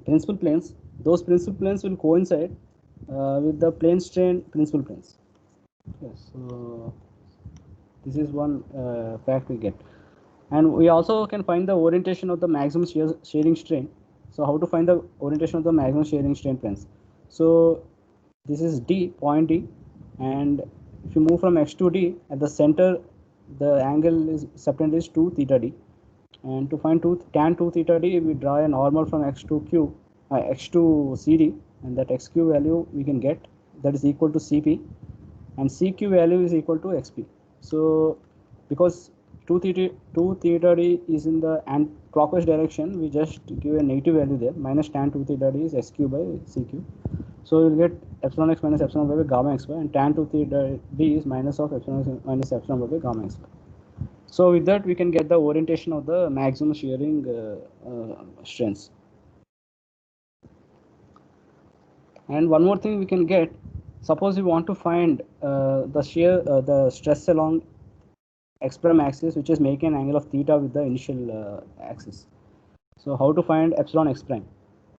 principal planes. Those principal planes will coincide with the plane strain principal planes. Okay, so this is one fact we get. And we also can find the orientation of the maximum shearing strain. So how to find the orientation of the maximum shearing strain planes? So this is D, point D, and if you move from X to D, at the center, the angle is subtended is 2 theta D. And to find tan 2 theta D, we draw a normal from X to Q, X to CD, and that XQ value we can get, that is equal to CP, and CQ value is equal to XP. So because 2 theta D is in the clockwise direction, we just give a negative value there. Minus tan 2 theta D is SQ by CQ. So you will get epsilon x minus epsilon y by gamma xy, and tan 2 theta D is minus of epsilon x minus epsilon y by gamma xy. So with that, we can get the orientation of the maximum shearing strengths. And one more thing we can get, suppose we want to find the stress along x prime axis, which is making an angle of theta with the initial axis. So how to find epsilon x prime?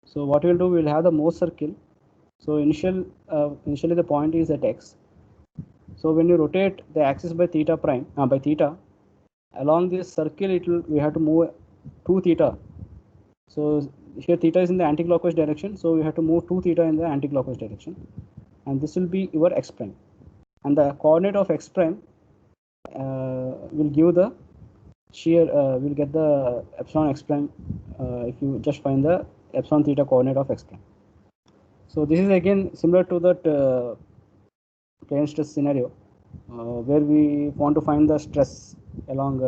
So what we'll do, we'll have the Mohs circle. So initially the point is at x. So when you rotate the axis by theta prime, by theta, along this circle, we have to move 2 theta. So here theta is in the anti-clockwise direction, so we have to move 2 theta in the anti-clockwise direction, and this will be your x prime, and the coordinate of x prime will give the shear, will get the epsilon x prime if you just find the epsilon theta coordinate of x prime. So this is again similar to that plane stress scenario where we want to find the stress along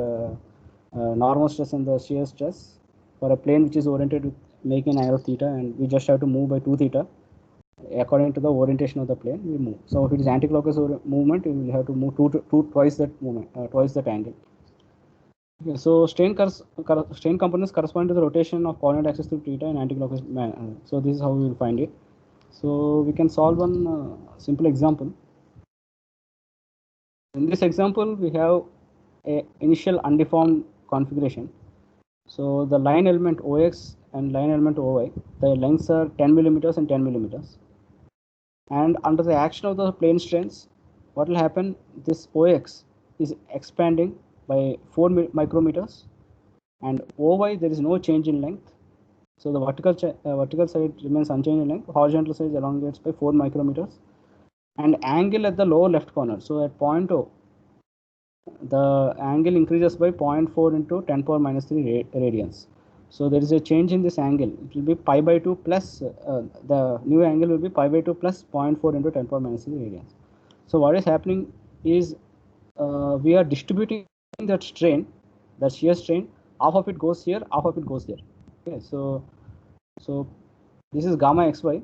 normal stress and the shear stress for a plane which is oriented with making an angle of theta, and we just have to move by 2 theta according to the orientation of the plane. We move. So if it is anti-clockwise movement, we will have to move twice that movement, twice that angle. Okay, so strain components correspond to the rotation of coordinate axis through theta in anti-clockwise manner. So this is how we will find it. So we can solve one simple example. In this example, we have a initial undeformed configuration. So the line element OX and line element OY, the lengths are 10 millimeters and 10 millimeters. And under the action of the plane strains, what will happen? This OX is expanding by 4 micrometers, and OY there is no change in length. So the vertical side remains unchanged in length. Horizontal side elongates by 4 micrometers, and angle at the lower left corner. So at point O, the angle increases by 0.4 into 10 power minus 3 radians. So there is a change in this angle. It will be pi by 2 plus, the new angle will be pi by 2 plus 0.4 into 10 power minus 3 radians. So what is happening is we are distributing that strain, that shear strain, half of it goes here, half of it goes there. Okay, so this is gamma xy,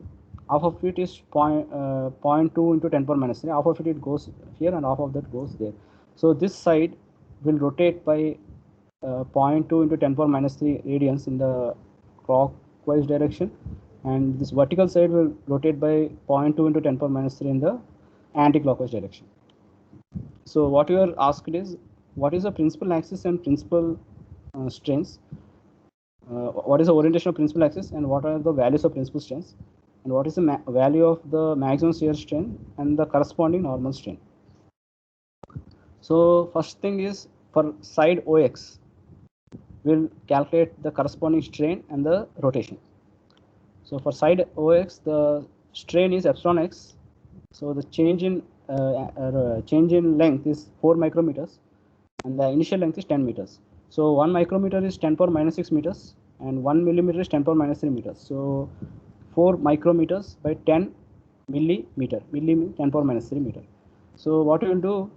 half of it is 0.2 into 10 power minus 3, half of it goes here and half of that goes there. So this side will rotate by 0.2 into 10 power minus 3 radians in the clockwise direction, and this vertical side will rotate by 0.2 into 10 power minus 3 in the anti-clockwise direction. So what you are asked is, what is the principal axis and principal strains? What is the orientation of principal axis and what are the values of principal strains? And what is the value of the maximum shear strain and the corresponding normal strain? So first thing is, for side OX, we'll calculate the corresponding strain and the rotation. So for side OX, the strain is epsilon x. So the change in length is 4 micrometers, and the initial length is 10 meters. So 1 micrometer is 10 power minus 6 meters, and 1 millimeter is 10 power minus 3 meters. So 4 micrometers by 10 millimeter. Milli means 10 power minus 3 meter. So what we will do,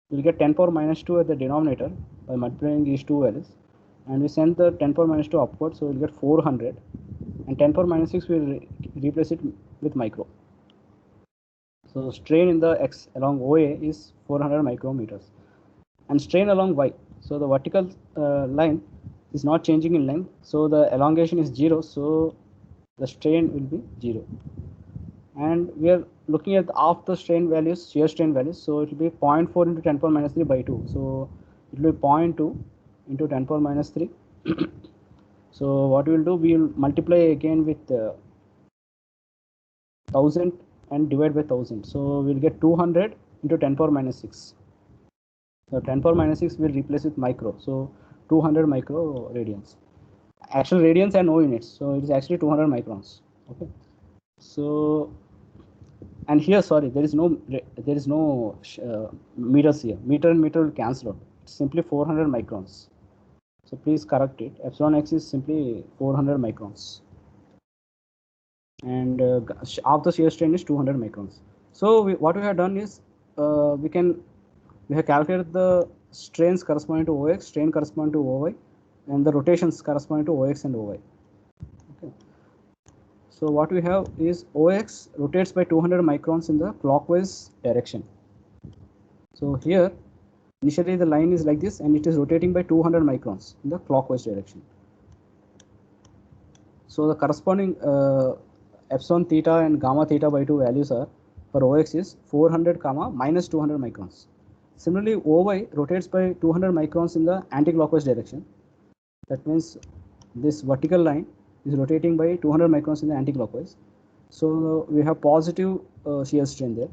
we'll get 10 power minus 2 at the denominator by multiplying these two values, and we send the 10 power minus 2 upward, so we'll get 400, and 10 power minus 6 will replace it with micro. So strain in the x along OA is 400 micrometers, and strain along y. So the vertical line is not changing in length, so the elongation is 0, so the strain will be 0. And we are looking at half the strain values, shear strain values, so it will be 0.4 into 10 power minus 3 by 2. So it will be 0.2 into 10 power minus 3. So what we will do, we will multiply again with 1000 and divide by 1000. So we'll get 200 into 10 power minus 6. So 10 power minus 6 will replace with micro. So 200 micro radians. Actual radians are no units, so it is actually 200 microns. Okay. So, and here, sorry, there is no meters here. Meter and meter will cancel out. It's simply 400 microns. So please correct it. Epsilon x is simply 400 microns, and half the shear strain is 200 microns. So what we have done is, we have calculated the strains corresponding to OX, strain corresponding to OY, and the rotations corresponding to OX and OY. Okay. So what we have is, OX rotates by 200 microns in the clockwise direction. So here, initially the line is like this, and it is rotating by 200 microns in the clockwise direction. So the corresponding epsilon theta and gamma theta by 2 values are, for OX is 400 comma minus 200 microns. Similarly, OY rotates by 200 microns in the anti-clockwise direction. That means this vertical line is rotating by 200 microns in the anti-clockwise. So we have positive shear strain there.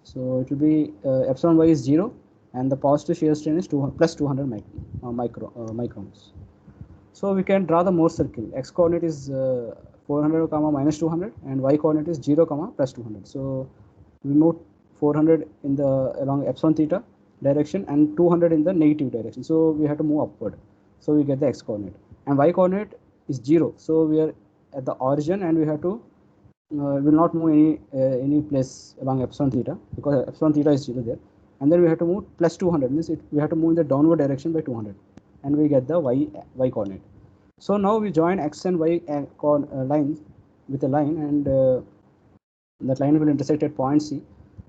So it will be epsilon y is 0, and the positive shear strain is plus 200 microns. So we can draw the Mohr circle. X coordinate is 400 comma minus 200, and y coordinate is 0 comma plus 200. So we move 400 in the along epsilon theta direction and 200 in the negative direction. So we have to move upward. So we get the x coordinate, and y coordinate is 0. So we are at the origin, and we have to will not move any place along epsilon theta, because epsilon theta is 0 there. And then we have to move plus 200, means we have to move in the downward direction by 200, and we get the y coordinate. So now we join x and y lines with a line, and that line will intersect at point C,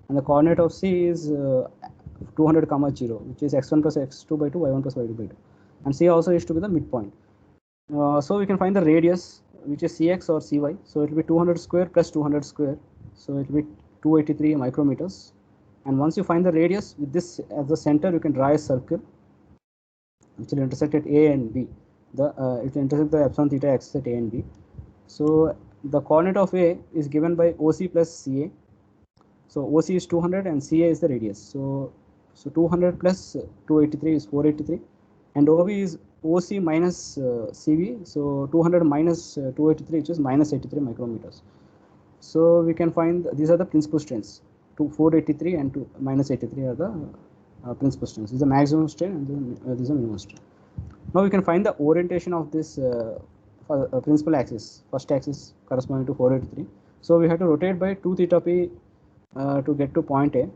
and the coordinate of C is 200 comma 0, which is x1 plus x2 by 2, y1 plus y2 by 2, and C also is to be the midpoint. So we can find the radius, which is Cx or Cy. So it will be 200 square plus 200 square, so it will be 283 micrometers. And once you find the radius, with this as the center, you can draw a circle which will intersect at A and B. It will intersect the epsilon theta axis at A and B. So the coordinate of A is given by OC plus CA. So OC is 200 and CA is the radius. So 200 plus 283 is 483, and OB is OC minus CV. So 200 minus 283, which is minus 83 micrometers. So we can find these are the principal strains. 483 and minus 83 are the principal strains. This is the maximum strain, and this is the minimum strain. Now we can find the orientation of this principal axis, first axis corresponding to 483. So we have to rotate by 2 theta p to get to point A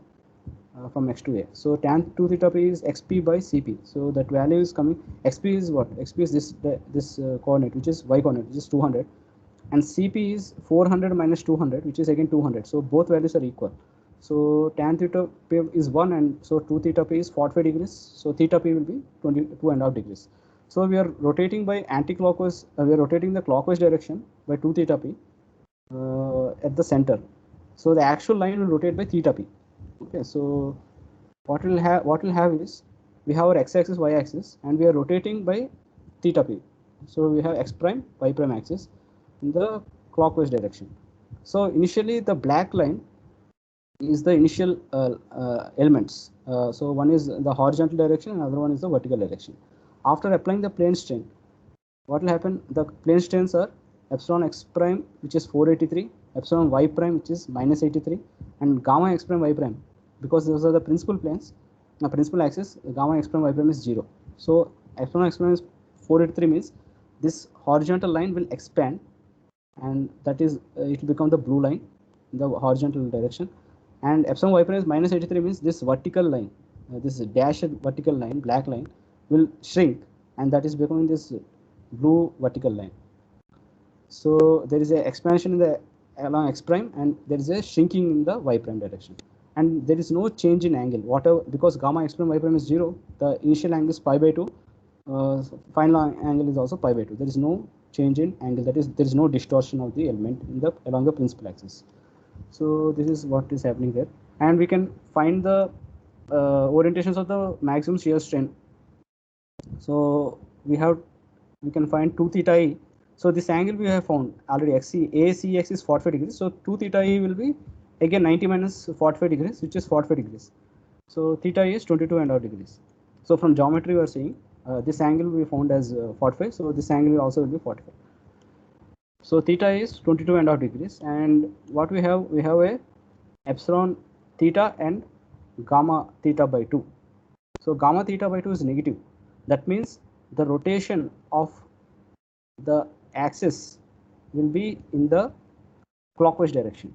from x to A. So tan 2 theta p is xp by cp. So that value is coming. Xp is what? Xp is this coordinate, which is y coordinate, which is 200, and cp is 400 minus 200, which is again 200. So both values are equal. So tan theta p is 1, and so 2 theta p is 45 degrees. So theta p will be 22.5 degrees. So we are rotating by anti-clockwise. We are rotating the clockwise direction by 2 theta p at the center. So the actual line will rotate by theta p. Okay, so what we'll have is we have our x-axis, y-axis, and we are rotating by theta p. So we have x prime, y prime axis in the clockwise direction. So initially the black line is the initial elements. So one is the horizontal direction, and another one is the vertical direction. After applying the plane strain, what will happen? The plane strains are epsilon x prime, which is 483, epsilon y prime, which is minus 83, and gamma x prime y prime, because those are the principal planes, the principal axis, gamma x prime y prime is 0. So epsilon x prime is 483 means this horizontal line will expand, and that is it will become the blue line in the horizontal direction. And epsilon y prime is minus 83 means this vertical line, this dashed vertical line, black line, will shrink, and that is becoming this blue vertical line. So there is a expansion in the along x prime, and there is a shrinking in the y prime direction, and there is no change in angle whatever, because gamma x prime y prime is 0. The initial angle is pi by 2, final angle is also pi by 2. There is no change in angle, that is there is no distortion of the element in the along the principal axis. So this is what is happening there, and we can find the orientations of the maximum shear strain. So we can find 2 theta e. So this angle we have found already, ACX is 45 degrees. So 2 theta e will be again 90 minus 45 degrees, which is 45 degrees. So theta e is 22.5 degrees. So from geometry we are saying this angle we found as 45. So this angle also will be 45. So theta is 22.5 degrees, and what we have a epsilon theta and gamma theta by 2. So gamma theta by 2 is negative. That means the rotation of the axis will be in the clockwise direction.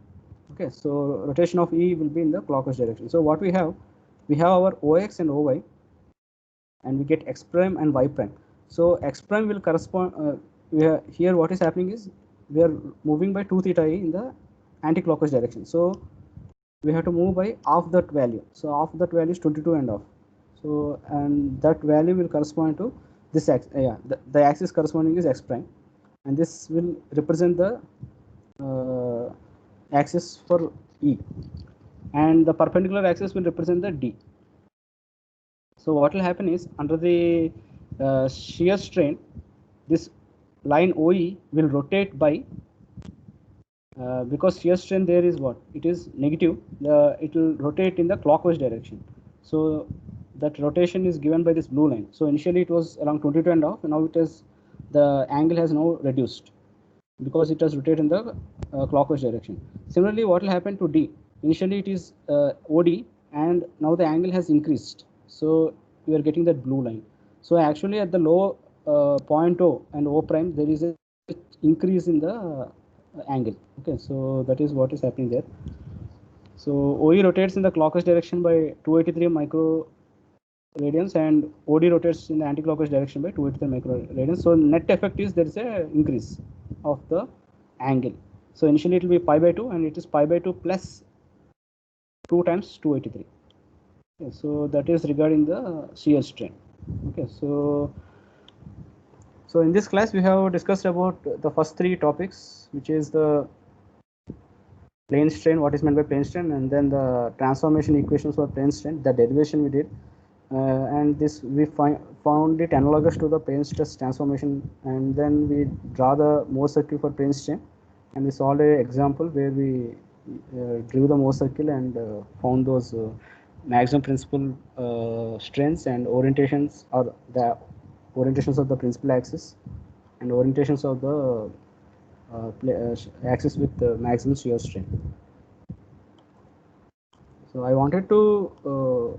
Okay, so rotation of E will be in the clockwise direction. So what we have our OX and OY, and we get x prime and y prime. So x prime will correspond, here what is happening is we are moving by 2 theta e in the anti-clockwise direction. So we have to move by half that value. So half that value is 22.5. So and that value will correspond to this axis. The axis corresponding is x prime, and this will represent the axis for E, and the perpendicular axis will represent the D. So what will happen is, under the shear strain, this line OE will rotate by, because shear strain there is what? It is negative. It will rotate in the clockwise direction. So that rotation is given by this blue line. So initially it was around 22.5, and now it is, the angle has now reduced because it has rotated in the clockwise direction. Similarly, what will happen to D? Initially it is OD, and now the angle has increased. So we are getting that blue line. So actually at the low point O and O prime, there is a increase in the angle. Okay, so that is what is happening there. So OE rotates in the clockwise direction by 283 micro radians, and OD rotates in the anti-clockwise direction by 283 micro radians. So net effect is there is a increase of the angle. So initially it will be pi by 2, and it is pi by 2 plus 2 times 283. Okay, so that is regarding the shear strain. Okay, so in this class we have discussed about the first 3 topics, which is the plane strain, what is meant by plane strain, and then the transformation equations for plane strain, the derivation we did, and this we found it analogous to the plane stress transformation, and then we draw the Mohr circle for plane strain, and we solved an example where we drew the Mohr circle and found those maximum principal strains and orientations, or the orientations of the principal axis and orientations of the axis with the maximum shear strain. So I wanted to